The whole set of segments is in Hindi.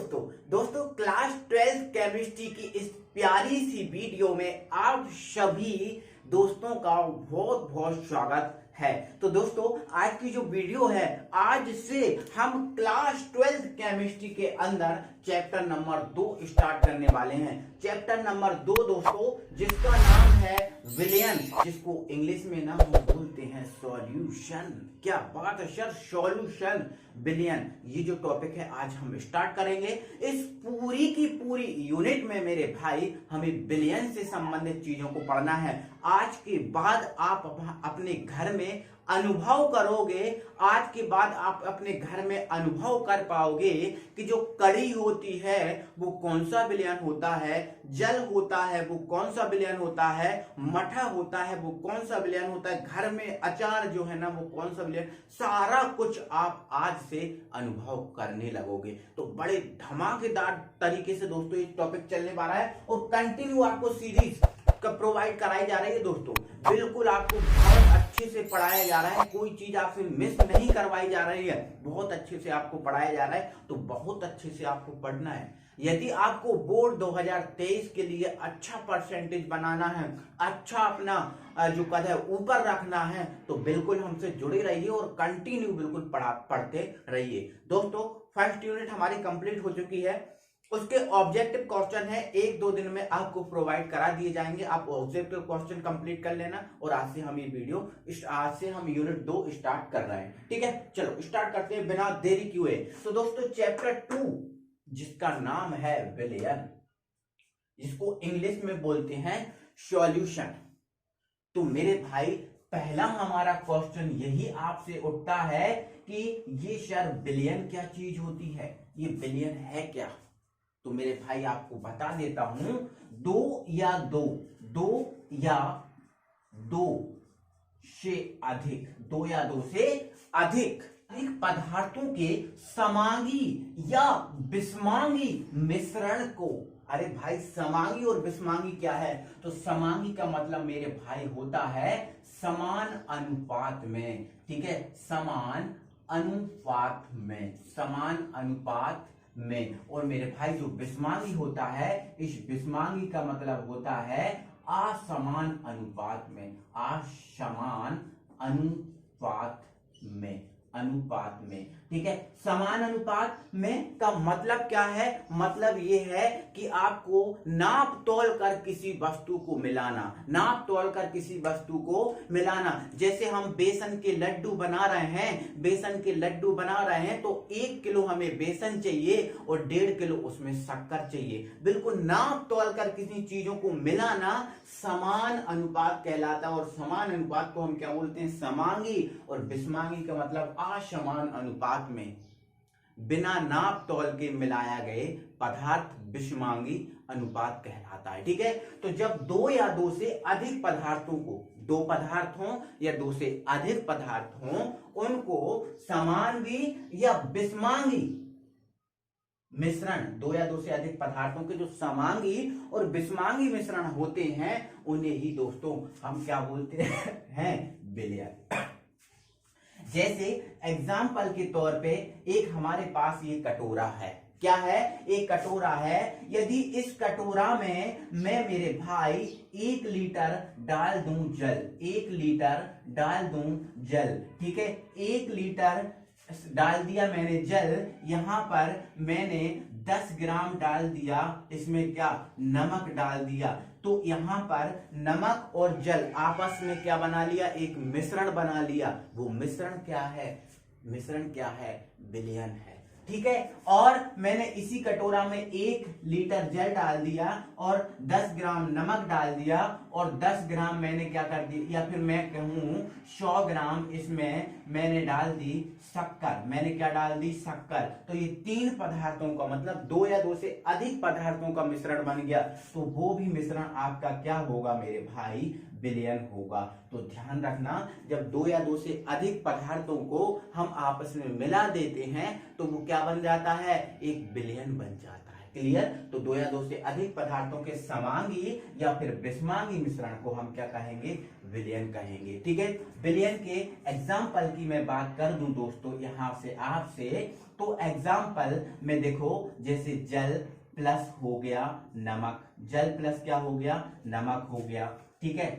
दोस्तों क्लास 12 केमिस्ट्री की इस प्यारी सी वीडियो में आप सभी दोस्तों का बहुत बहुत स्वागत है। तो दोस्तों आज की जो वीडियो है, आज से हम क्लास 12 केमिस्ट्री के अंदर चैप्टर नंबर 2 स्टार्ट करने वाले हैं। चैप्टर नंबर 2 दोस्तों, जिसका नाम है विलयन, जिसको इंग्लिश में ना हम बोलते हैं सॉल्यूशन। क्या बात है सर, सॉल्यूशन विलयन, ये जो टॉपिक है आज हम स्टार्ट करेंगे। इस पूरी की पूरी यूनिट में मेरे भाई हमें विलयन से संबंधित चीजों को पढ़ना है। आज के बाद आप अपने घर में अनुभव करोगे, आज के बाद आप अपने घर में अनुभव कर पाओगे कि जो कड़ी होती है वो कौन सा विलयन होता है, जल होता है वो कौन सा विलयन होता है, मठा होता है वो कौन सा विलयन होता है, घर में अचार जो है ना वो कौन सा विलयन, सारा कुछ आप आज से अनुभव करने लगोगे। तो बड़े धमाकेदार तरीके से दोस्तों ये टॉपिक चलने वाला है और कंटिन्यू आपको सीरीज प्रोवाइड कराई जा रही है। दोस्तों बिल्कुल आपको बहुत अच्छे से पढ़ाया जा रहा है, कोई चीज आपसे मिस नहीं करवाई जा रही है, बहुत अच्छे से आपको पढ़ाया जा रहा है। तो बहुत अच्छे से आपको पढ़ना है। यदि आपको बोर्ड 2023 के लिए अच्छा परसेंटेज बनाना है, अच्छा अपना जो कद है ऊपर रखना है, तो बिल्कुल हमसे जुड़े रहिए और कंटिन्यू बिल्कुल पढ़ते रहिए। दोस्तों फर्स्ट यूनिट हमारी कंप्लीट हो चुकी है, उसके ऑब्जेक्टिव क्वेश्चन है 1-2 दिन में आपको प्रोवाइड करा दिए जाएंगे। आप ऑब्जेक्टिव क्वेश्चन कंप्लीट कर लेना और आज से हम यूनिट 2 स्टार्ट कर रहे हैं। ठीक है, चलो स्टार्ट करते हैं बिना देरी किए। तो दोस्तों चैप्टर 2 जिसका नाम है विलयन, जिसको इंग्लिश में बोलते हैं सॉल्यूशन। तो मेरे भाई पहला हमारा क्वेश्चन यही आपसे उठता है कि ये सर विलयन क्या चीज होती है, ये विलयन है क्या। तो मेरे भाई आपको बता देता हूं, दो या दो से अधिक पदार्थों के समांगी या विषमांगी मिश्रण को, अरे भाई समांगी और विषमांगी क्या है, तो समांगी का मतलब मेरे भाई होता है समान अनुपात में। ठीक है, समान अनुपात में। और मेरे भाई जो विषमांगी होता है, इस विषमांगी का मतलब होता है असमान अनुपात में। ठीक है, समान अनुपात में का मतलब क्या है, मतलब ये है कि आपको नाप तोल कर किसी वस्तु को मिलाना, जैसे हम बेसन के लड्डू बना रहे हैं, तो 1 किलो हमें बेसन चाहिए और 1.5 किलो उसमें शक्कर चाहिए। बिल्कुल नाप तोल कर किसी चीजों को मिलाना समान अनुपात कहलाता है। और समान अनुपात को हम क्या बोलते हैं, समांगी। और विषमांगी का मतलब असमान अनुपात में बिना नाप तोल के मिलाया गए पदार्थ विषमांगी अनुपात कहलाता है। ठीक है, तो जब 2 या 2 से अधिक पदार्थों को, 2 पदार्थ हों या 2 से अधिक पदार्थ हों, उनको समांगी या विषमांगी मिश्रण, 2 या 2 से अधिक पदार्थों के जो समांगी और विषमांगी मिश्रण होते हैं, उन्हें ही दोस्तों हम क्या बोलते हैं, विलयन। जैसे एग्जाम्पल के तौर पे एक हमारे पास ये कटोरा है, क्या है, एक कटोरा है। यदि इस कटोरा में मैं मेरे भाई 1 लीटर डाल दूं जल, ठीक है, 1 लीटर डाल दिया मैंने जल, यहां पर मैंने 10 ग्राम डाल दिया, इसमें क्या, नमक डाल दिया। तो यहां पर नमक और जल आपस में क्या बना लिया, एक मिश्रण बना लिया। वो मिश्रण क्या है, विलयन है। ठीक है, और मैंने इसी कटोरा में 1 लीटर जल डाल दिया और 10 ग्राम नमक डाल दिया और 10 ग्राम मैंने क्या कर दिया, या फिर मैं कहूं 100 ग्राम इसमें मैंने डाल दी शक्कर। तो ये 3 पदार्थों का मतलब 2 या 2 से अधिक पदार्थों का मिश्रण बन गया। तो वो भी मिश्रण आपका क्या होगा मेरे भाई, विलयन होगा। तो ध्यान रखना, जब 2 या 2 से अधिक पदार्थों को हम आपस में मिला देते हैं तो वो क्या बन जाता है, एक विलयन बन जाता है। क्लियर। तो दो या दो से अधिक पदार्थों के समांगी या फिर विषमांगी मिश्रण को हम क्या कहेंगे, विलयन कहेंगे। ठीक है, विलयन के एग्जाम्पल की मैं बात कर दूं दोस्तों यहां से आपसे, तो एग्जाम्पल में देखो जैसे जल प्लस हो गया नमक, जल प्लस क्या हो गया, नमक हो गया। ठीक है,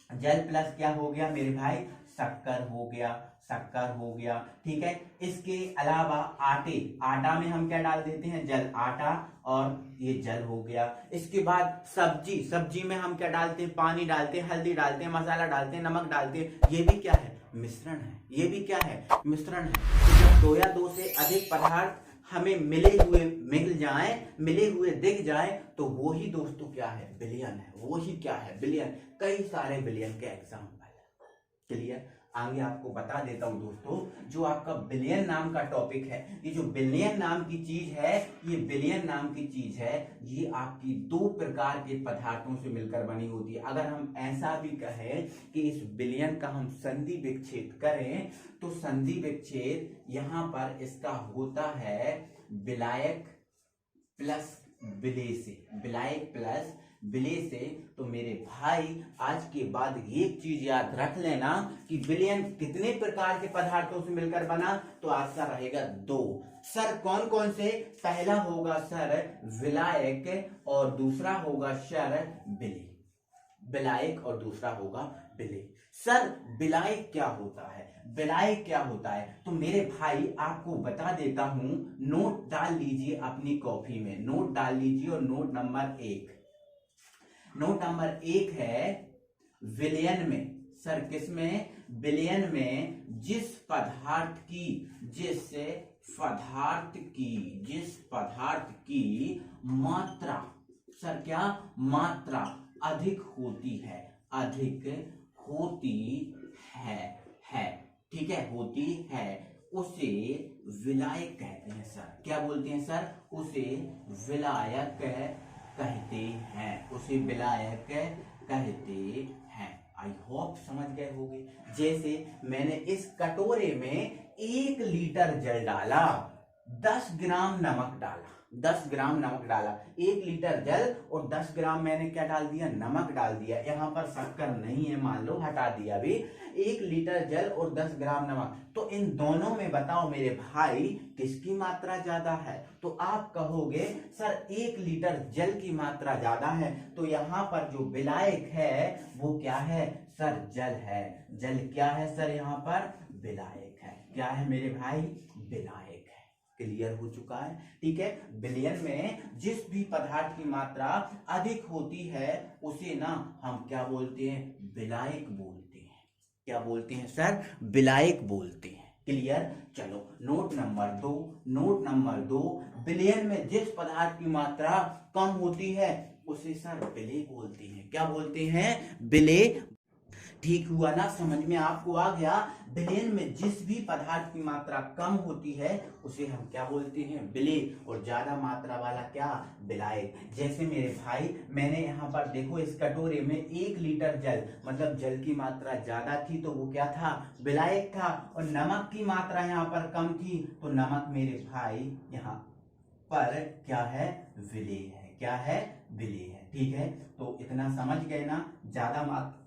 जल प्लस क्या हो गया मेरे भाई, शक्कर हो गया, शक्कर हो गया। ठीक है, इसके अलावा आटे, आटा में हम क्या डाल देते हैं, जल, आटा, और ये जल हो गया। इसके बाद सब्जी, सब्जी में हम क्या डालते हैं, पानी डालते हैं, हल्दी डालते हैं, मसाला डालते हैं, नमक डालते हैं, ये भी क्या है, मिश्रण है, ये भी क्या है, मिश्रण है। तो जब दो या दो से अधिक पदार्थ हमें मिले हुए मिल जाए, मिले हुए दिख जाए, तो वो ही दोस्तों क्या है, विलयन है, वो ही क्या है, विलयन। कई सारे विलयन के एग्जाम्पल। क्लियर, आगे आपको बता देता हूं दोस्तों, जो आपका विलयन नाम का टॉपिक है, ये जो विलयन नाम की चीज है, ये विलयन नाम की चीज है, ये आपकी दो प्रकार के पदार्थों से मिलकर बनी होती है। अगर हम ऐसा भी कहें कि इस विलयन का हम संधि विच्छेद करें, तो संधि विच्छेद यहां पर इसका होता है विलायक प्लस विलेय से, विलायक प्लस विलेय से। तो मेरे भाई आज के बाद एक चीज याद रख लेना कि विलयन कितने प्रकार के पदार्थों से मिलकर बना, तो आपका रहेगा दो। सर कौन कौन से, पहला होगा सर विलायक और दूसरा होगा सर विलेय, विलायक और दूसरा होगा विलेय। सर विलायक क्या होता है, विलायक क्या होता है, तो मेरे भाई आपको बता देता हूं, नोट डाल लीजिए अपनी कॉपी में, नोट डाल लीजिए। और नोट नंबर 1, नोट नंबर 1 है विलयन में, सर किसमें, विलयन में जिस पदार्थ की, जिस पदार्थ की मात्रा, सर क्या, मात्रा अधिक होती है, अधिक होती है, ठीक है, होती है, उसे विलायक कहते हैं। सर क्या बोलते हैं सर, उसे विलायक कहते हैं, उसे विलायक कहते हैं। आई होप समझ गए होंगे। जैसे मैंने इस कटोरे में 1 लीटर जल डाला, 10 ग्राम नमक डाला, 10 ग्राम नमक डाला, 1 लीटर जल और 10 ग्राम मैंने क्या डाल दिया, नमक डाल दिया। यहां पर शक्कर नहीं है मान लो, हटा दिया भी। 1 लीटर जल और 10 ग्राम नमक, तो इन दोनों में बताओ मेरे भाई किसकी मात्रा ज्यादा है, तो आप कहोगे सर 1 लीटर जल की मात्रा ज्यादा है। तो यहाँ पर जो विलायक है वो क्या है, सर जल है। जल क्या है सर, यहाँ पर विलायक है। क्या है मेरे भाई, विलायक है। क्लियर हो चुका है। ठीक है, विलयन में जिस भी पदार्थ की मात्रा अधिक होती है उसे ना हम क्या बोलते हैं, विलायक बोलते हैं। क्या बोलते हैं सर, विलायक बोलते हैं। क्लियर। चलो नोट नंबर 2, नोट नंबर 2, विलयन में जिस पदार्थ की मात्रा कम होती है उसे सर विलेय बोलते हैं। क्या बोलते हैं, विलेय। ठीक हुआ ना, समझ में आपको आ गया। विलयन में जिस भी पदार्थ की मात्रा कम होती है उसे हम क्या बोलते हैं, विलेय, और ज्यादा मात्रा वाला क्या, विलायक। जैसे मेरे भाई मैंने यहाँ पर देखो इस कटोरे में 1 लीटर जल, मतलब जल की मात्रा ज्यादा थी तो वो क्या था, विलायक था, और नमक की मात्रा यहाँ पर कम थी तो नमक मेरे भाई यहाँ पर क्या है, विलेय है। क्या है, विलेय है। ठीक है, तो इतना समझ गए ना, ज्यादा मात्रा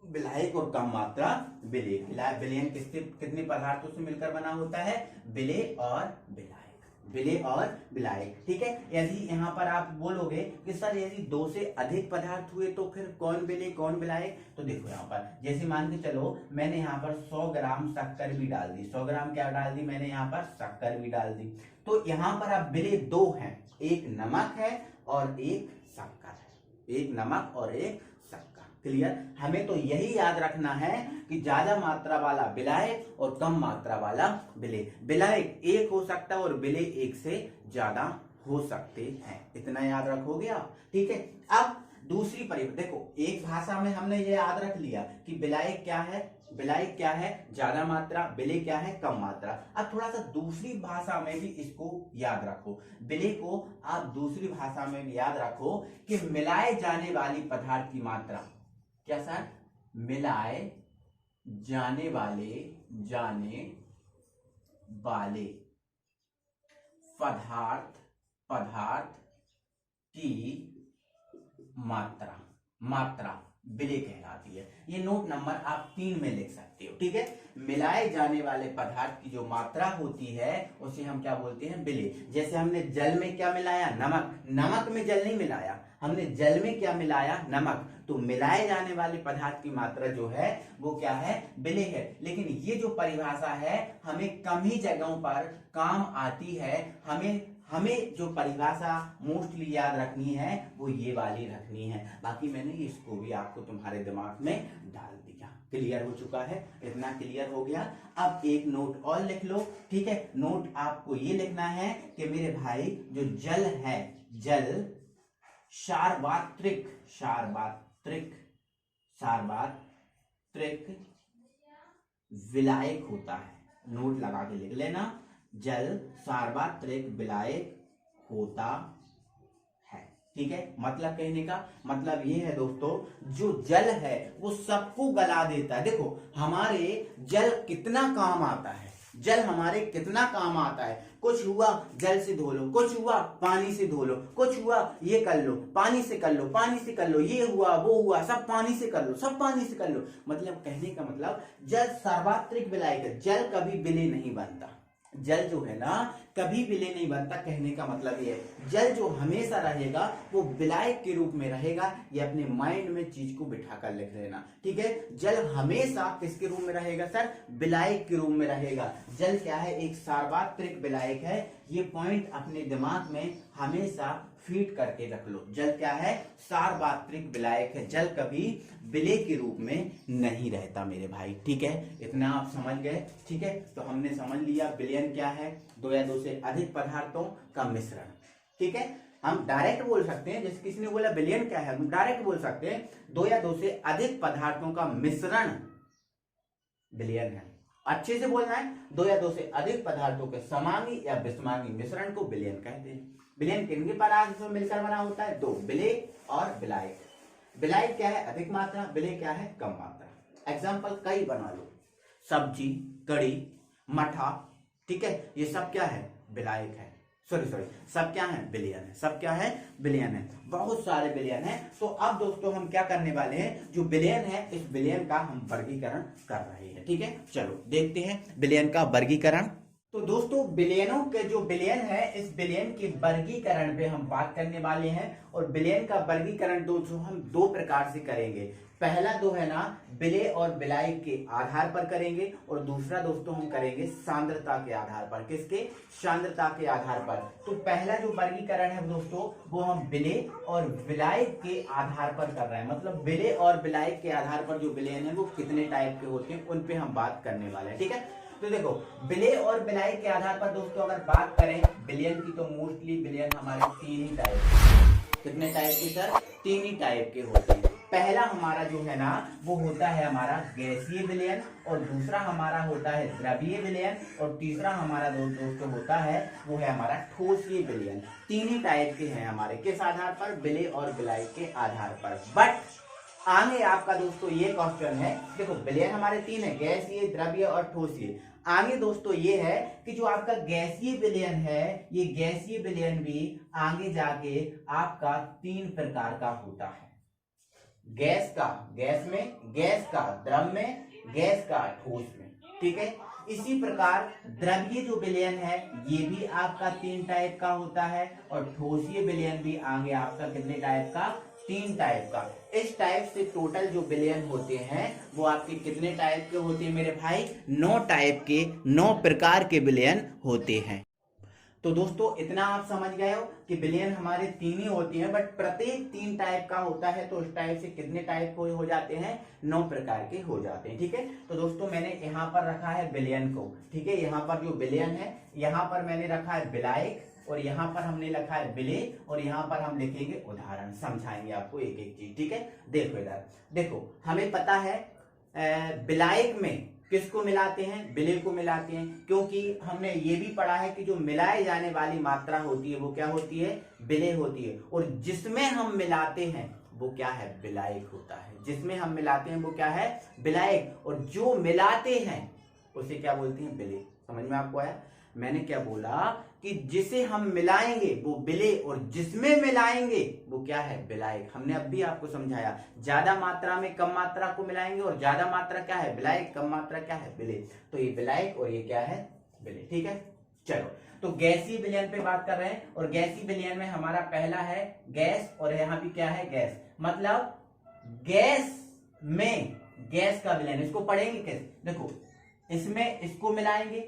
विलायक और कम मात्रा विलेय। विलयन कितने पदार्थों से मिलकर बना होता है, विलेय और विलायक, विलेय और विलायक। ठीक है, यदि यहाँ पर आप बोलोगे कि सर यदि 2 से अधिक पदार्थ हुए तो फिर कौन विलेय कौन विलायक, तो देखो यहाँ पर जैसे मान के चलो मैंने यहाँ पर 100 ग्राम शक्कर भी डाल दी, 100 ग्राम क्या डाल दी मैंने यहाँ पर, शक्कर भी डाल दी। तो यहाँ पर अब विलेय 2 हैं, एक नमक है और एक शक्कर है, एक नमक और एक शक्कर। क्लियर। हमें तो यही याद रखना है कि ज्यादा मात्रा वाला विलायक और कम मात्रा वाला विलेय। विलायक 1 हो सकता है और विलेय 1 से ज्यादा हो सकते हैं, इतना याद रखोगे आप। ठीक है, अब दूसरी परिभाषा देखो, एक भाषा में हमने ये याद रख लिया कि विलायक क्या है, विलायक क्या है, ज्यादा मात्रा, विलेय क्या है, कम मात्रा। अब थोड़ा सा दूसरी भाषा में भी इसको याद रखो, विलेय को आप दूसरी भाषा में भी याद रखो कि मिलाए जाने वाली पदार्थ की मात्रा, क्या सर, मिलाए जाने वाले पदार्थ पदार्थ की मात्रा विलेय कहलाती है। ये नोट नंबर आप 3 में लिख सकते हो, ठीक है। मिलाए जाने वाले पदार्थ की जो मात्रा होती है उसे हम क्या बोलते हैं, विलेय। जैसे हमने जल में क्या मिलाया, नमक में जल नहीं मिलाया, हमने जल में क्या मिलाया, नमक। तो मिलाए जाने वाले पदार्थ की मात्रा जो है वो क्या है, विलेय है। लेकिन ये जो परिभाषा है हमें कम ही जगहों पर काम आती है। हमें जो परिभाषा मोस्टली याद रखनी है वो ये वाली रखनी है। बाकी मैंने इसको भी आपको तुम्हारे दिमाग में डाल दिया। क्लियर हो चुका है, इतना क्लियर हो गया। अब एक नोट और लिख लो, ठीक है। नोट आपको ये लिखना है कि मेरे भाई जो जल है, जल सार्वत्रिक विलायक होता है। नोट लगा के लिख लेना, जल सार्वत्रिक विलायक होता है, ठीक है। मतलब कहने का मतलब ये है दोस्तों, जो जल है वो सबको गला देता है। देखो हमारे जल कितना काम आता है, जल हमारे कितना काम आता है। कुछ हुआ जल से धो लो, कुछ हुआ पानी से धो लो, कुछ हुआ ये कर लो पानी से कर लो, पानी से कर लो, ये हुआ वो हुआ, सब पानी से कर लो, सब पानी से कर लो। मतलब कहने का मतलब जल सार्वत्रिक विलायक है, जल कभी विलेय नहीं बनता। जल जो है ना कभी विलेय नहीं बनता। कहने का मतलब ये है जल जो हमेशा रहेगा वो विलायक के रूप में रहेगा। ये अपने माइंड में चीज को बिठा कर लिख लेना, ठीक है। जल हमेशा किसके रूप में रहेगा सर, विलायक के रूप में रहेगा। जल क्या है, एक सार्वत्रिक विलायक है। ये पॉइंट अपने दिमाग में हमेशा फीड करके रख लो। जल क्या है, सार्वत्रिक विलायक है। जल कभी विलेय के रूप में नहीं रहता मेरे भाई, ठीक है। इतना आप समझ गए, ठीक है। तो हमने समझ लिया विलयन क्या है, 2 या 2 से अधिक पदार्थों का मिश्रण, ठीक है। हम डायरेक्ट बोल सकते हैं, जैसे किसी ने बोला विलयन क्या है, हम डायरेक्ट बोल सकते हैं 2 या 2 से अधिक पदार्थों का मिश्रण विलयन है। अच्छे से बोलना है, 2 या 2 से अधिक पदार्थों के समांगी या विषमांगी मिश्रण को विलयन कहते हैं। विलयन किनके पदार्थ से मिलकर बना होता है, 2, विलेय और विलायक। विलायक क्या है, अधिक मात्रा, विलेय क्या है, कम मात्रा। एग्जाम्पल कई बना लो, सब्जी, कड़ी, मठा, ठीक है। ये सब क्या है, विलायक है। सॉरी सब क्या है, विलयन है। सब क्या है, विलयन है। बहुत सारे विलयन है। तो अब दोस्तों हम क्या करने वाले हैं, जो विलयन है इस विलयन का हम वर्गीकरण कर रहे हैं, ठीक है। चलो देखते हैं विलयन का वर्गीकरण। तो दोस्तों विलयनों के जो विलयन है इस विलयन के वर्गीकरण पे हम बात करने वाले हैं। और विलयन का वर्गीकरण दोस्तों हम 2 प्रकार से करेंगे। पहला जो है ना विलेय और विलायक के आधार पर करेंगे, और दूसरा दोस्तों हम करेंगे सांद्रता के आधार पर। किसके, सांद्रता के आधार पर। तो पहला जो वर्गीकरण है दोस्तों वो हम विलेय और विलायक के आधार पर कर रहे हैं। मतलब विलेय और विलायक के आधार पर जो विलयन है वो कितने टाइप के होते हैं उन पे हम बात करने वाले हैं, ठीक है। तो देखो विलेय और विलायक के आधार पर दोस्तों अगर बात करें विलयन की, तो मोस्टली विलयन हमारे 3 ही टाइप। कितने टाइप के सर, 3 ही टाइप के होते हैं। पहला हमारा जो है ना वो होता है हमारा गैसीय विलयन, और दूसरा हमारा होता है द्रवीय विलयन, और तीसरा हमारा दोस्तों होता है वो है हमारा ठोसीय विलयन। 3 ही टाइप के हैं हमारे, किस आधार पर, विलेय और विलायक के आधार पर। बट आगे आपका दोस्तों ये क्वेश्चन है, देखो विलयन हमारे 3 है, गैसीय, द्रवीय और ठोसीय। आगे दोस्तों ये है कि जो आपका गैसीय विलयन है, ये गैसीय विलयन भी आगे जाके आपका 3 प्रकार का होता है। गैस का गैस में, गैस का द्रव में, गैस का ठोस में, ठीक है। इसी प्रकार द्रवीय जो विलयन है ये भी आपका 3 टाइप का होता है, और ठोसीय विलयन भी आगे आपका कितने टाइप का, 3 टाइप का। इस टाइप से टोटल जो विलयन होते हैं वो आपके कितने टाइप के होते हैं मेरे भाई, 9 टाइप के, 9 प्रकार के विलयन होते हैं। तो दोस्तों इतना आप समझ गए हो कि विलयन हमारे 3 ही होते हैं, बट प्रत्येक 3 टाइप का होता है। तो उस टाइप से कितने टाइप हो जाते हैं, 9 प्रकार के हो जाते हैं, ठीक है। तो दोस्तों मैंने यहाँ पर रखा है विलयन को, ठीक है। यहाँ पर जो विलयन है यहाँ पर मैंने रखा है विलायक, और यहाँ पर हमने लिखा है विलेय, और यहाँ पर हम लिखेंगे उदाहरण, समझाएंगे आपको एक एक चीज, ठीक है। देखो इधर, देखो हमें पता है विलायक में किसको मिलाते हैं, विलेय को मिलाते हैं, क्योंकि हमने ये भी पढ़ा है कि जो मिलाए जाने वाली मात्रा होती है वो क्या होती है, विलेय होती है। और जिसमें हम मिलाते हैं वो क्या है, विलायक होता है। जिसमें हम मिलाते हैं वो क्या है, विलायक, और जो मिलाते हैं उसे क्या बोलते हैं, विलेय। समझ में आपको आया। मैंने क्या बोला कि जिसे हम मिलाएंगे वो विलेय और जिसमें मिलाएंगे वो क्या है, विलायक। हमने अब भी आपको समझाया, ज्यादा मात्रा में कम मात्रा को मिलाएंगे और ज्यादा मात्रा क्या है, विलायक, कम मात्रा क्या है, विलेय। तो ये विलायक और ये क्या है, विलेय। ठीक है, चलो तो गैसीय विलयन पे बात कर रहे हैं और गैसीय विलयन में हमारा पहला है गैस और यहाँ भी क्या है, गैस। मतलब गैस में गैस का विलयन, इसको पढ़ेंगे कैसे, देखो इसमें इसको मिलाएंगे,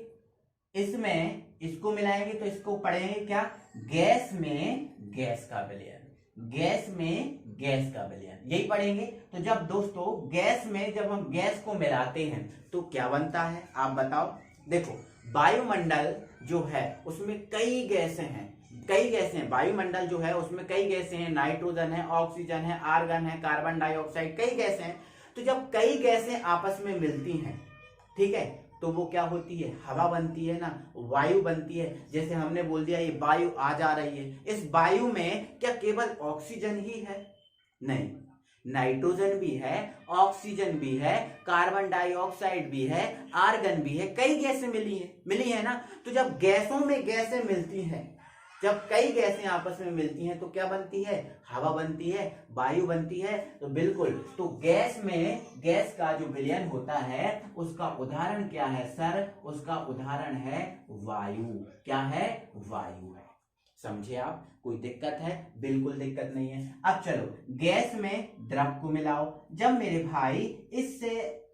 इसमें इसको मिलाएंगे तो इसको पढ़ेंगे क्या, गैस में गैस का विलयन, गैस में गैस का विलयन, यही पढ़ेंगे। तो जब दोस्तों गैस में जब हम गैस को मिलाते हैं तो क्या बनता है, आप बताओ। देखो वायुमंडल जो है उसमें कई गैसें हैं, कई गैसें हैं। वायुमंडल जो है उसमें कई गैसें हैं, नाइट्रोजन है, ऑक्सीजन है, आर्गन है, कार्बन डाइऑक्साइड, कई गैसें हैं। तो जब कई गैसें आपस में मिलती हैं, ठीक है, तो वो क्या होती है, हवा बनती है ना, वायु बनती है। जैसे हमने बोल दिया ये वायु आ जा रही है, इस वायु में क्या केवल ऑक्सीजन ही है, नहीं, नाइट्रोजन भी है, ऑक्सीजन भी है, कार्बन डाइऑक्साइड भी है, आर्गन भी है, कई गैसें मिली है ना। तो जब गैसों में गैसें मिलती हैं, जब कई गैसें आपस में मिलती हैं तो क्या बनती है, हवा बनती है, वायु बनती है। तो बिल्कुल, तो गैस में गैस का जो विलयन होता है उसका उदाहरण क्या है सर, उसका उदाहरण है वायु। क्या है, वायु है। समझे आप, कोई दिक्कत है, बिल्कुल दिक्कत नहीं है। अब चलो गैस में द्रव को मिलाओ। जब मेरे भाई इससे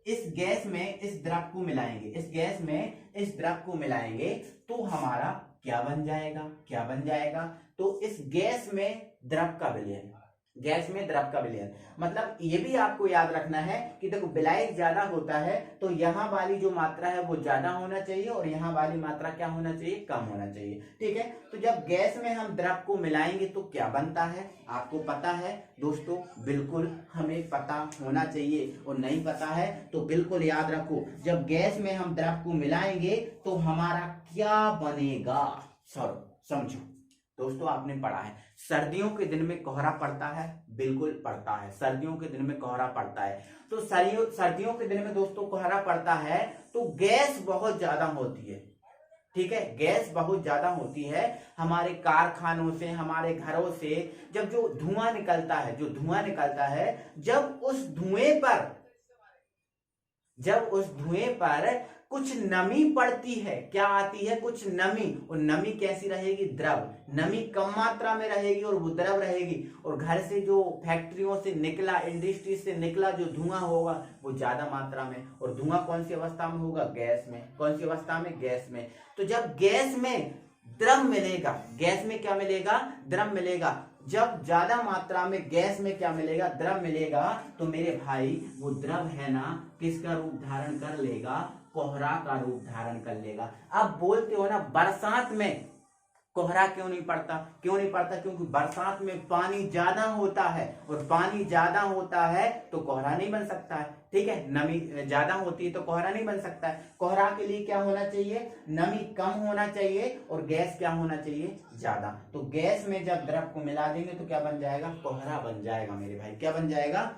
इस गैस में इस द्रव को मिलाएंगे, इस गैस में इस द्रव को मिलाएंगे तो हमारा क्या बन जाएगा, क्या बन जाएगा, तो इस गैस में द्रव का विलयन, गैस में द्रव का विलयन। मतलब ये भी आपको याद रखना है कि देखो विलायक ज्यादा होता है तो यहाँ वाली जो मात्रा है वो ज्यादा होना चाहिए और यहाँ वाली मात्रा क्या होना चाहिए, कम होना चाहिए। ठीक है, तो जब गैस में हम द्रव को मिलाएंगे तो क्या बनता है, आपको पता है दोस्तों, बिल्कुल हमें पता होना चाहिए, और नहीं पता है तो बिल्कुल याद रखो, जब गैस में हम द्रव को मिलाएंगे तो हमारा क्या बनेगा। समझो दोस्तों, आपने पढ़ा है सर्दियों के दिन में कोहरा पड़ता है, बिल्कुल पड़ता है, सर्दियों के दिन में कोहरा पड़ता है। तो सर्दियों के दिन में दोस्तों कोहरा पड़ता है तो गैस बहुत ज्यादा होती है। ठीक है, गैस बहुत ज्यादा होती है। हमारे कारखानों से, हमारे घरों से जब जो धुआं निकलता है, जो धुआं निकलता है, जब उस धुएं पर कुछ नमी पड़ती है, क्या आती है, कुछ नमी, और नमी कैसी रहेगी, द्रव। नमी कम मात्रा में रहेगी और वो द्रव रहेगी, और घर से जो फैक्ट्रियों से निकला, इंडस्ट्री से निकला जो धुआं होगा वो ज्यादा मात्रा में, और धुआं कौन सी अवस्था में होगा, गैस में। कौन सी अवस्था में, गैस में। तो जब गैस में द्रव मिलेगा, गैस में क्या मिलेगा, द्रव मिलेगा। जब ज्यादा मात्रा में गैस में क्या मिलेगा, द्रव मिलेगा, तो मेरे भाई वो द्रव है ना किसका रूप धारण कर लेगा, कोहरा का रूप धारण कर लेगा। अब बोलते हो ना बरसात में कोहरा क्यों नहीं पड़ता, क्योंकि बरसात में पानी ज्यादा होता है, और पानी ज्यादा होता है तो कोहरा नहीं बन सकता है। ठीक है, नमी ज्यादा होती है तो कोहरा नहीं बन सकता है। कोहरा के लिए क्या होना चाहिए, नमी कम होना चाहिए और गैस क्या होना चाहिए, ज्यादा। तो गैस में जब द्रव को मिला देंगे तो क्या बन जाएगा, कोहरा बन जाएगा मेरे भाई। क्या बन जाएगा,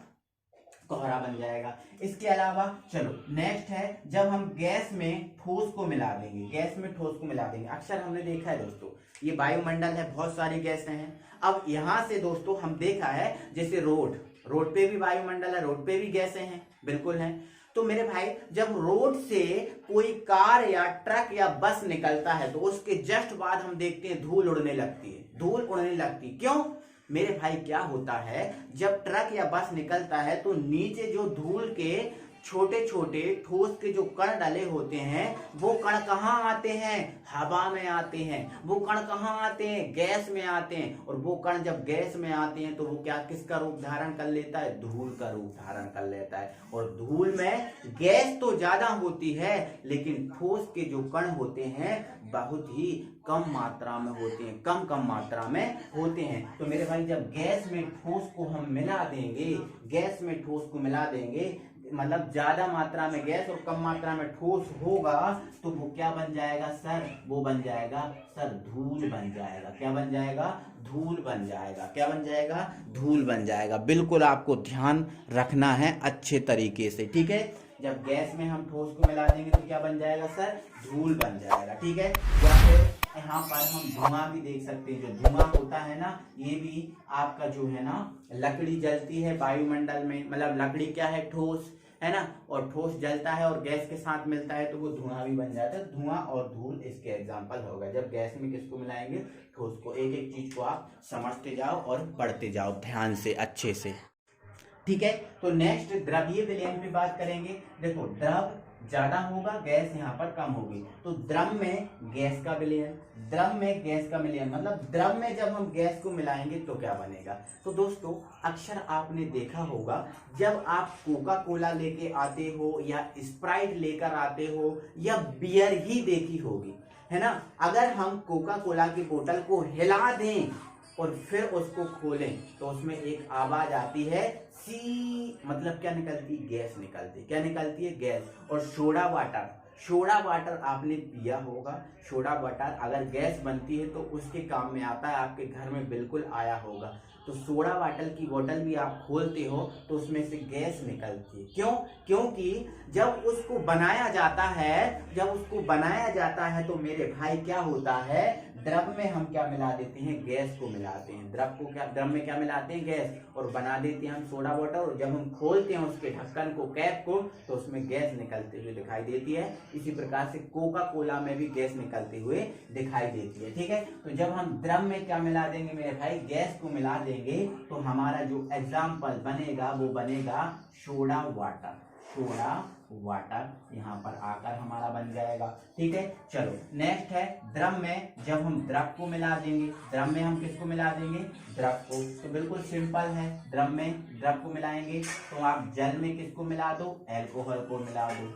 कोहरा बन जाएगा। इसके अलावा चलो नेक्स्ट है, जब हम गैस में ठोस को मिला देंगे, गैस में ठोस को मिला देंगे। अक्सर हमने देखा है दोस्तों, ये वायुमंडल है, बहुत सारी गैसें हैं। अब यहां से दोस्तों हम देखा है जैसे रोड पे भी वायुमंडल है, रोड पे भी गैसें हैं, बिल्कुल हैं। तो मेरे भाई जब रोड से कोई कार या ट्रक या बस निकलता है तो उसके जस्ट बाद हम देखते हैं धूल उड़ने लगती है, धूल उड़ने लगती। क्यों मेरे भाई, क्या होता है, जब ट्रक या बस निकलता है तो नीचे जो धूल के छोटे छोटे ठोस के जो कण डले होते हैं वो कण कहाँ आते हैं, हवा में आते हैं। वो कण कहाँ आते हैं, गैस में आते हैं। और वो कण जब गैस में आते हैं तो वो क्या, किसका रूप धारण कर लेता है, धूल का रूप धारण कर लेता है। और धूल में गैस तो ज्यादा होती है लेकिन ठोस के जो कण होते हैं बहुत ही कम मात्रा में होते हैं, कम मात्रा में होते हैं। तो मेरे भाई जब गैस में ठोस को हम मिला देंगे, गैस में ठोस को मिला देंगे, मतलब ज्यादा मात्रा में गैस और कम मात्रा में ठोस होगा तो वो क्या बन जाएगा सर, वो बन जाएगा सर धूल बन जाएगा। क्या बन जाएगा, धूल बन जाएगा। क्या बन जाएगा, धूल बन जाएगा। बिल्कुल आपको ध्यान रखना है अच्छे तरीके से, ठीक है। जब गैस में हम ठोस को मिला देंगे तो क्या बन जाएगा सर, धूल बन जाएगा। ठीक है, या फिर यहाँ पर हम धुआं भी देख सकते हैं। जो धुआं होता है ना, ये भी आपका जो है ना, लकड़ी जलती है वायुमंडल में, मतलब लकड़ी क्या है, ठोस है ना, और ठोस जलता है और गैस के साथ मिलता है तो वो धुआं भी बन जाता है। धुआं और धूल इसके एग्जाम्पल होगा। जब गैस में किसको मिलाएंगे, ठोस को। एक एक चीज को आप समझते जाओ और पढ़ते जाओ ध्यान से, अच्छे से। ठीक है, तो नेक्स्ट द्रवीय विलयन पे बात करेंगे। देखो, द्रव ज्यादा होगा, गैस यहाँ पर कम होगी, तो द्रव में गैस का विलयन, द्रव में गैस का विलयन, मतलब द्रव में जब हम गैस को मिलाएंगे तो क्या बनेगा। तो दोस्तों, अक्सर आपने देखा होगा, जब आप कोका कोला लेके आते हो या स्प्राइट लेकर आते हो या बियर ही देखी होगी, है ना, अगर हम कोका कोला की बोतल को हिला दें और फिर उसको खोलें तो उसमें एक आवाज आती है, सी, मतलब क्या निकलती, गैस निकलती। क्या निकलती है, गैस। और सोडा वाटर, सोडा वाटर आपने पिया होगा। सोडा वाटर अगर गैस बनती है तो उसके काम में आता है, आपके घर में बिल्कुल आया होगा। तो सोडा वाटर की बोतल भी आप खोलते हो तो उसमें से गैस निकलती है। क्यों, क्योंकि जब उसको बनाया जाता है तो मेरे भाई क्या होता है, द्रव में हम क्या मिला देते हैं, गैस को मिलाते हैं। द्रव में क्या मिलाते हैं, गैस, और बना देते हैं हम सोडा वाटर। और जब हम खोलते हैं उसके ढक्कन को, कैप को, तो उसमें गैस निकलते हुए दिखाई देती है। इसी प्रकार से कोका कोला में भी गैस निकलते हुए दिखाई देती है। ठीक है, तो जब हम द्रव में क्या मिला देंगे मेरे भाई, गैस को मिला देंगे, तो हमारा जो एग्जाम्पल बनेगा वो बनेगा सोडा वाटर। सोडा वाटर यहाँ पर आकर हमारा बन जाएगा। ठीक है, चलो नेक्स्ट है द्रव में। जब हम द्रव को मिला देंगे, द्रव में हम किसको मिला देंगे, द्रव को, तो बिल्कुल सिंपल है। द्रव में द्रव को मिलाएंगे तो आप जल में किसको मिला दो, एल्कोहल को मिला दो।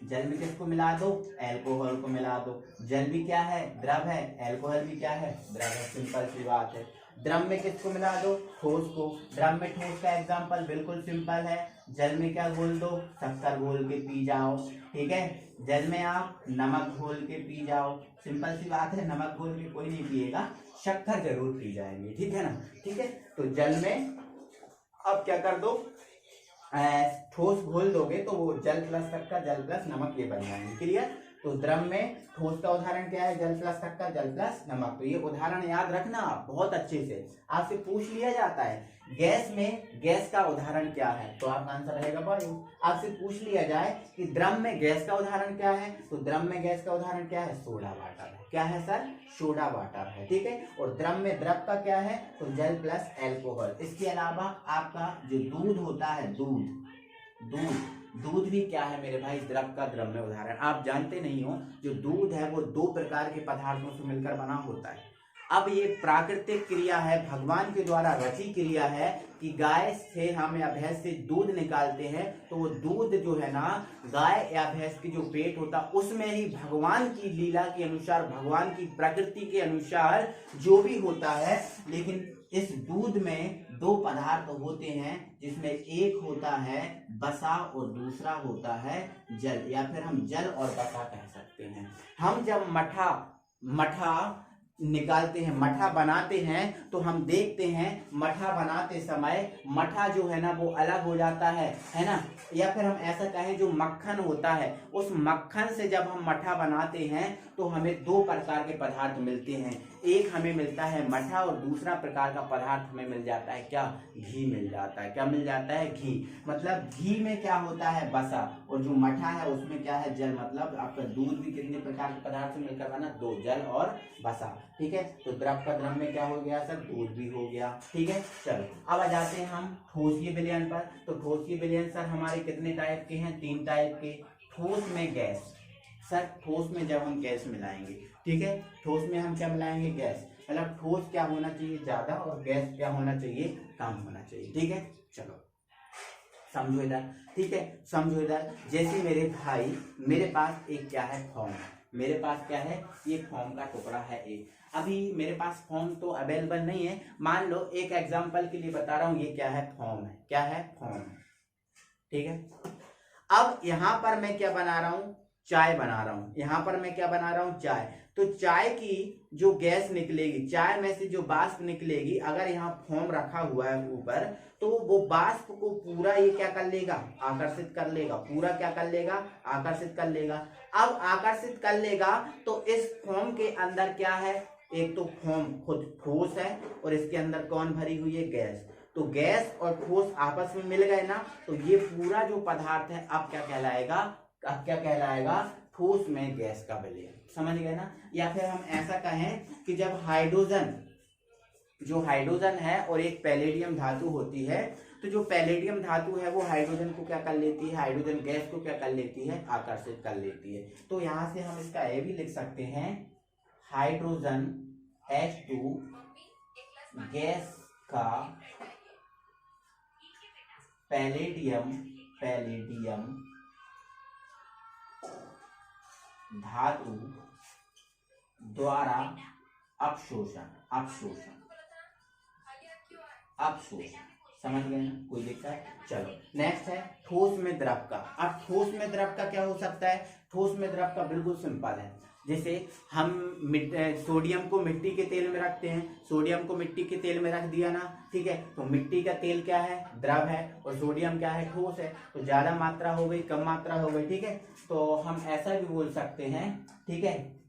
जल में किसको मिला दो, एल्कोहल को मिला दो। जल भी क्या है, द्रव है, एल्कोहल भी क्या है, द्रव है। सिंपल सी बात है। द्रव में किसको मिला दो, ठोस को। द्रव में ठोस का एग्जांपल बिल्कुल सिंपल है। जल में क्या घोल दो, शक्कर घोल के पी जाओ। ठीक है, जल में आप नमक घोल के पी जाओ। सिंपल सी बात है, नमक घोल के कोई नहीं पिएगा, शक्कर जरूर पी जाएंगे। ठीक है ना। ठीक है, तो जल में अब क्या कर दो, ठोस घोल दोगे तो वो जल प्लस शक्कर, जल प्लस नमक, ये बन जाएंगे। क्लियर। तो द्रव में ठोस का उदाहरण क्या है, जल प्लस शक्कर, जल प्लस नमक। तो ये उदाहरण याद रखना बहुत अच्छे से, आपसे पूछ लिया जाता है। गैस में गैस का उदाहरण क्या है, तो आपका आंसर रहेगा वायु। आपसे पूछ लिया जाए कि द्रव में गैस का उदाहरण क्या है, तो द्रव में गैस का उदाहरण क्या है, सोडा वाटर है। क्या है सर, सोडा वाटर है। ठीक है, और द्रव में द्रव का क्या है, तो जल प्लस एल्कोहल। इसके अलावा आपका जो दूध होता है, दूध भी क्या है मेरे भाई, द्रव का द्रव में उदाहरण। आप जानते नहीं हो, जो दूध है वो दो प्रकार के पदार्थों से मिलकर बना होता है। अब ये प्राकृतिक क्रिया है, भगवान के द्वारा रची क्रिया है कि गाय से हम या भैंस से दूध निकालते हैं, तो वो दूध जो है ना, गाय या भैंस की जो पेट होता उसमें ही भगवान की लीला के अनुसार, भगवान की प्रकृति के अनुसार जो भी होता है। लेकिन इस दूध में दो पदार्थ होते हैं, जिसमें एक होता है बसा और दूसरा होता है जल, या फिर हम जल और बसा कह सकते हैं। हम जब मठा निकालते हैं, मठा बनाते हैं, तो हम देखते हैं मठा बनाते समय मठा जो है ना वो अलग हो जाता है ना। या फिर हम ऐसा कहें, जो मक्खन होता है, उस मक्खन से जब हम मठा बनाते हैं तो हमें दो प्रकार के पदार्थ मिलते हैं। एक हमें मिलता है मठा और दूसरा प्रकार का पदार्थ हमें मिल जाता है क्या, घी मिल जाता है। क्या मिल जाता है, घी। मतलब घी में क्या होता है, बसा, और जो मठा है उसमें क्या है, जल। मतलब आपका दूध भी कितने प्रकार के पदार्थ से मिलकर बना, दो, जल और बसा। ठीक है, तो द्रव का द्रव में क्या हो गया सर, दूध भी हो गया। ठीक है, चलो अब आ जाते हैं हम ठोसीय विलयन पर। तो ठोसीय विलयन सर हमारे कितने टाइप के हैं, 3 टाइप के। ठोस में गैस, सर ठोस में जब हम गैस मिलाएंगे, ठीक है, ठोस में हम क्या मिलाएंगे, गैस। मतलब ठोस क्या होना चाहिए, ज्यादा, और गैस क्या होना चाहिए, कम होना चाहिए। ठीक है, चलो समझो इधर। ठीक है, समझो इधर। जैसे मेरे भाई, मेरे पास एक क्या है, फॉर्म है। मेरे पास क्या है, ये फॉर्म का टुकड़ा है एक। अभी मेरे पास फॉर्म तो अवेलेबल नहीं है। मान लो एक एग्जांपल के लिए बता रहा हूं, ये क्या है, फॉर्म है। क्या है, फॉर्म है। ठीक है, अब यहां पर मैं क्या बना रहा हूं, चाय बना रहा हूं। यहां पर मैं क्या बना रहा हूं, चाय। तो चाय की जो गैस निकलेगी, चाय में से जो वाष्प निकलेगी, अगर यहाँ फोम रखा हुआ है ऊपर, तो वो वाष्प को पूरा ये क्या कर लेगा, आकर्षित कर लेगा, पूरा क्या कर लेगा, आकर्षित कर लेगा। अब आकर्षित कर लेगा तो इस फोम के अंदर क्या है, एक तो फोम खुद ठोस है और इसके अंदर कौन भरी हुई है, गैस। तो गैस और ठोस आपस में मिल गए ना, तो ये पूरा जो पदार्थ है अब क्या कहलाएगा, अब क्या कहलाएगा, ठोस में गैस का विलयन। समझ गए ना। या फिर हम ऐसा कहें कि जब हाइड्रोजन, जो हाइड्रोजन है और एक पैलेडियम धातु होती है, तो जो पैलेडियम धातु है वो हाइड्रोजन को क्या कर लेती है, हाइड्रोजन गैस को क्या कर लेती है, आकर्षित कर लेती है। तो यहां से हम इसका ये भी लिख सकते हैं, हाइड्रोजन H2 गैस का पैलेडियम धातु द्वारा अवशोषण। समझ गए ना, कोई दिक्कत। चलो नेक्स्ट है ठोस में द्रव का। अब ठोस में द्रव का क्या हो सकता है, ठोस में द्रव का बिल्कुल सिंपल है। जैसे हम सोडियम को मिट्टी के तेल में रखते हैं, सोडियम को मिट्टी के तेल में रख दिया ना, ठीक है, तो मिट्टी का तेल क्या है, द्रव है, और सोडियम क्या है, ठोस है। तो ज्यादा मात्रा हो गई, कम मात्रा हो गई, ठीक है। तो हम ऐसा भी बोल सकते हैं, ठीक है,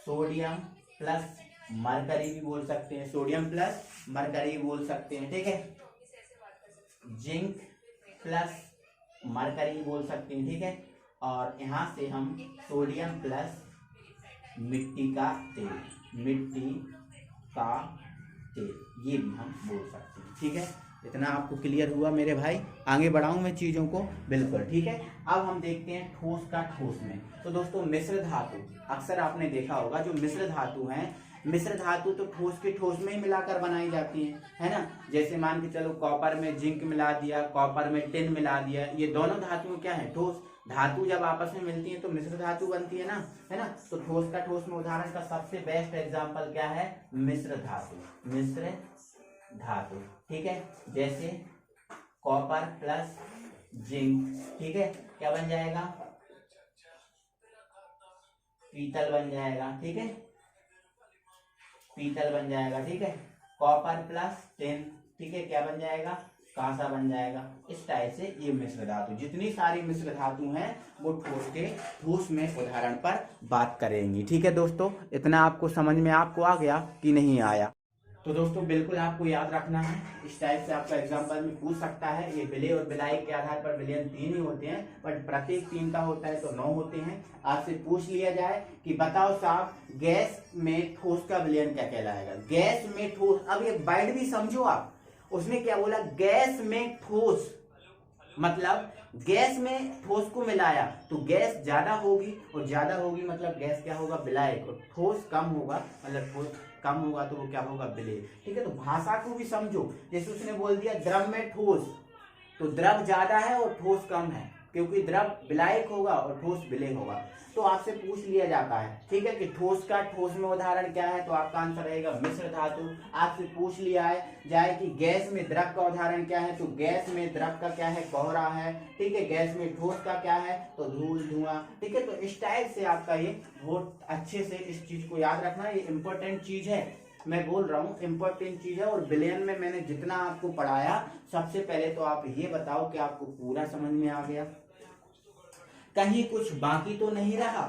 सोडियम प्लस मरकरी भी बोल सकते हैं, सोडियम प्लस मरकरी बोल सकते हैं, ठीक है। जिंक प्लस मरकरी बोल सकते हैं, ठीक है। और यहां से हम सोडियम प्लस मिट्टी का तेल, ये भी हम बोल सकते हैं, ठीक है। इतना आपको क्लियर हुआ मेरे भाई। आगे बढ़ाऊं मैं चीजों को, बिल्कुल ठीक है। अब हम देखते हैं ठोस का ठोस में। तो दोस्तों मिश्र धातु, अक्सर आपने देखा होगा जो मिश्र धातु हैं, मिश्र धातु तो ठोस के ठोस में ही मिलाकर बनाई जाती है ना। जैसे मान के चलो कॉपर में जिंक मिला दिया, कॉपर में टिन मिला दिया, ये दोनों धातुएं क्या है, ठोस। धातु जब आपस में मिलती है तो मिश्र धातु बनती है ना। तो ठोस का ठोस में उदाहरण का सबसे बेस्ट एग्जांपल क्या है, मिश्र धातु, ठीक है। जैसे कॉपर प्लस जिंक, ठीक है, क्या बन जाएगा, पीतल बन जाएगा, ठीक है, पीतल बन जाएगा, ठीक है। कॉपर प्लस टिन, ठीक है, क्या बन जाएगा, कांसा बन जाएगा। इस टाइप से ये मिश्र धातु, जितनी सारी मिश्र धातु हैं वो ठोस में उदाहरण पर बात करेंगी, ठीक है दोस्तों। इतना आपको समझ में आपको आ गया कि नहीं आया। तो दोस्तों बिल्कुल आपको याद रखना है, इस टाइप से आपका एग्जाम्पल में पूछ सकता है। ये विलय और विलायक के आधार पर विलयन 3 ही होते हैं, बट प्रत्येक 3 का होता है तो 9 होते हैं। आपसे पूछ लिया जाए कि बताओ साहब गैस में ठोस का विलयन क्या कहलाएगा, गैस में ठोस। अब ये वर्ड भी समझो आप, उसने क्या बोला, गैस में ठोस, मतलब गैस में ठोस को मिलाया तो गैस ज्यादा होगी, और ज्यादा होगी मतलब गैस क्या होगा, विलायक, और ठोस कम होगा मतलब ठोस कम होगा तो वो क्या होगा, विलय, ठीक है। तो भाषा को भी समझो, जैसे उसने बोल दिया द्रव में ठोस, तो द्रव ज्यादा है और ठोस कम है, क्योंकि द्रव विलायक होगा और ठोस विलय होगा। तो आपसे पूछ लिया जाता है, ठीक है, कि ठोस का ठोस में उदाहरण क्या है, तो आपका आंसर रहेगा मिश्र धातु। आपसे पूछ लिया जाए कि गैस में द्रव का उदाहरण क्या है, तो गैस में द्रव का क्या है, कोहरा है, ठीक है। गैस में ठोस का क्या है, तो धूल धुआं, ठीक है। तो इस टाइप से आपका ये बहुत अच्छे से इस चीज को याद रखना, ये इंपॉर्टेंट चीज है, मैं बोल रहा हूँ इंपॉर्टेंट चीज है। और विलयन में मैंने जितना आपको पढ़ाया, सबसे पहले तो आप ये बताओ कि आपको पूरा समझ में आ गया, कहीं कुछ बाकी तो नहीं रहा,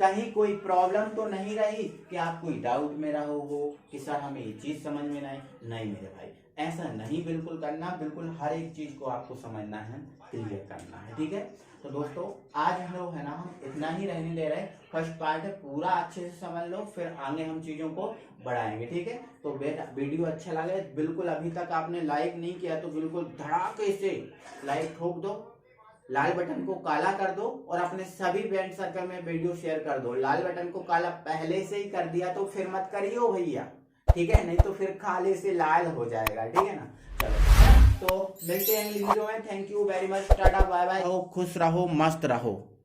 कहीं कोई प्रॉब्लम तो नहीं रही कि आप कोई डाउट में रहो हो कि सर हमें ये चीज समझ में नहीं मेरे भाई, ऐसा नहीं बिल्कुल करना, बिल्कुल हर एक चीज को आपको समझना है, क्लियर करना है, ठीक है। तो दोस्तों आज हम लोग है ना, हम इतना ही रहने दे रहे हैं। फर्स्ट पार्ट है, पूरा अच्छे से समझ लो, फिर आगे हम चीजों को बढ़ाएंगे, ठीक है। तो वीडियो अच्छा लगे, बिल्कुल अभी तक आपने लाइक नहीं किया तो बिल्कुल धड़ाके से लाइक ठोक दो, लाल बटन को काला कर दो, और अपने सभी फ्रेंड सर्कल में वीडियो शेयर कर दो। लाल बटन को काला पहले से ही कर दिया तो फिर मत करियो भैया, ठीक है, नहीं तो फिर काले से लाल हो जाएगा, ठीक है ना। चलो तो मिलते हैं अगली वीडियो में, thank you very much, tata bye bye, खुश रहो, मस्त रहो।